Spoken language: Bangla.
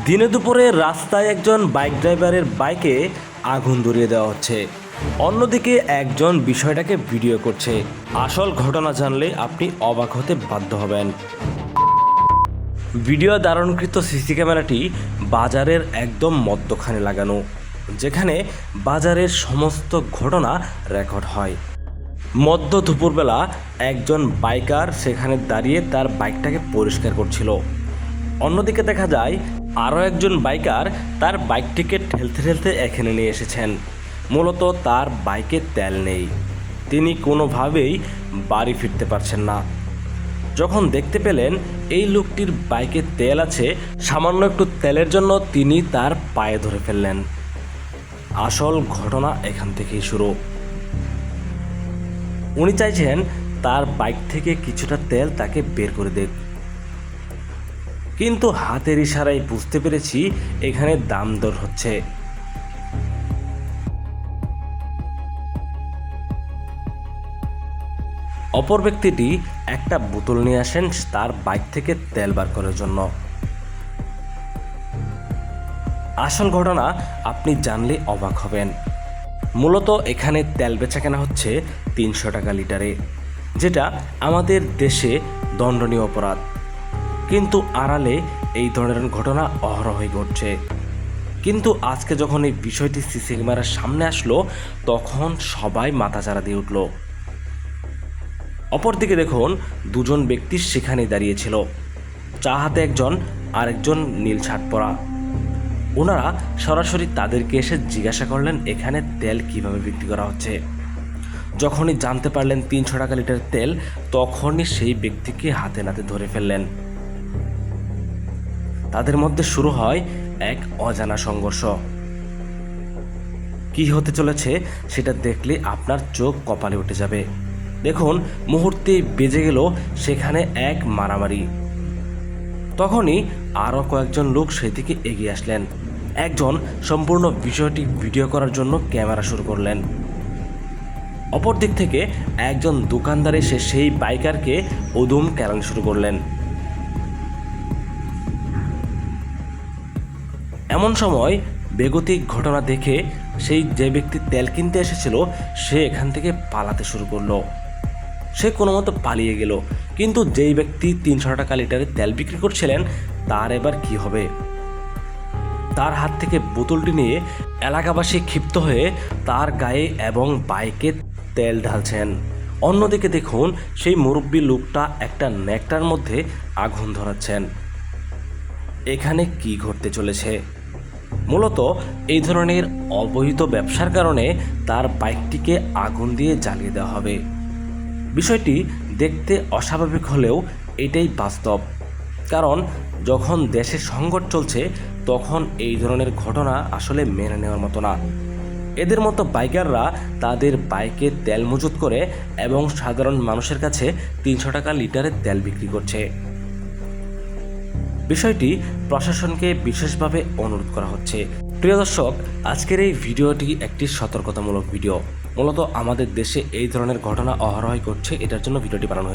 দিনে দুপুরে রাস্তায় একজন বাইক ড্রাইভারের বাইকে আগুন ধরিয়ে দেওয়া হচ্ছে। অন্যদিকে একজন বিষয়টাকে ভিডিও করছে। আসল ঘটনা জানলে আপনি অবাক হতে বাধ্য হবেন। ভিডিও ধারণকৃত সিসি ক্যামেরাটি বাজারের একদম মধ্যখানে লাগানো, যেখানে বাজারের সমস্ত ঘটনা রেকর্ড হয়। মধ্য দুপুরবেলা একজন বাইকার সেখানে দাঁড়িয়ে তার বাইকটাকে পরিষ্কার করছিল। অন্যদিকে দেখা যায় আরও একজন বাইকার তার বাইকটিকে ঠেলতে ঠেলতে এখানে নিয়ে এসেছেন। মূলত তার বাইকে তেল নেই, তিনি কোনোভাবেই বাড়ি ফিরতে পারছেন না। যখন দেখতে পেলেন এই লোকটির বাইকে তেল আছে, সামান্য একটু তেলের জন্য তিনি তার পায়ে ধরে ফেললেন। আসল ঘটনা এখান থেকেই শুরু। উনি চাইছেন তার বাইক থেকে কিছুটা তেল তাকে বের করে দেখ, কিন্তু হাতের ইশারায় বুঝতে পেরেছি এখানে দাম দর হচ্ছে। অপর ব্যক্তিটি একটা বোতল নিয়ে আসেন তার বাইক থেকে তেল বার করার জন্য। আসল ঘটনা আপনি জানলে অবাক হবেন। মূলত এখানে তেল বেচা কেনা হচ্ছে 300 টাকা লিটারে, যেটা আমাদের দেশে দণ্ডনীয় অপরাধ, কিন্তু আড়ালে এই ধরনের ঘটনা অহরহই ঘটছে। কিন্তু আজকে যখন এই বিষয়টি সিসি ক্যামেরার সামনে আসলো, তখন সবাই মাথাচাড়া দিয়ে উঠল। অপরদিকে দেখুন, দুজন ব্যক্তি সেখানে দাঁড়িয়েছিল, চা হাতে একজন, আরেকজন নীল শার্ট পরা। ওনারা সরাসরি তাদেরকে এসে জিজ্ঞাসা করলেন এখানে তেল কিভাবে বিক্রি করা হচ্ছে। যখনই জানতে পারলেন 300 টাকা লিটার তেল, তখনই সেই ব্যক্তিকে হাতে নাতে ধরে ফেললেন। তাদের মধ্যে শুরু হয় এক অজানা সংঘর্ষ। কি হতে চলেছে সেটা দেখলে আপনার চোখ কপালে উঠে যাবে। দেখুন, মুহূর্তে বেজে গেল সেখানে এক মারামারি। তখনই আরও কয়েকজন লোক সেদিকে এগিয়ে আসলেন। একজন সম্পূর্ণ বিষয়টি ভিডিও করার জন্য ক্যামেরা শুরু করলেন। অপর দিক থেকে একজন দোকানদার এসে সেই বাইকারকে উদুম কেলান শুরু করলেন। এমন সময় বেগতিক ঘটনা দেখে সেই যে ব্যক্তি তেল কিনতে এসেছিল সে এখান থেকে পালাতে শুরু করলো। সে কোনো মতো পালিয়ে গেল, কিন্তু যেই ব্যক্তি 300 টাকা লিটারে তেল বিক্রি করছিলেন তার এবার কি হবে? তার হাত থেকে বোতলটি নিয়ে এলাকাবাসী ক্ষিপ্ত হয়ে তার গায়ে এবং বাইকে তেল ঢালছেন। অন্যদিকে দেখুন, সেই মুরব্বী লোকটা একটা নেকটার মধ্যে আগুন ধরাচ্ছেন। এখানে কি ঘটতে চলেছে? মূলত এই ধরনের অবৈধ ব্যবসার কারণে তার বাইকটিকে আগুন দিয়ে জ্বালিয়ে দেওয়া হবে। বিষয়টি দেখতে অস্বাভাবিক হলেও এটাই বাস্তব, কারণ যখন দেশে সংকট চলছে তখন এই ধরনের ঘটনা আসলে মেনে নেওয়ার মতো না। এদের মতো বাইকাররা তাদের বাইকে তেল মজুত করে এবং সাধারণ মানুষের কাছে 300 টাকা লিটারে তেল বিক্রি করছে। বিষয়টি প্রশাসনকে বিশেষভাবে অনুরোধ করা হচ্ছে। প্রিয় দর্শক, আজকের এই ভিডিওটি একটি সতর্কতামূলক ভিডিও। মূলত আমাদের দেশে এই ধরনের ঘটনা অহরহই ঘটছে, এটার জন্য ভিডিওটি বানানো হয়েছে।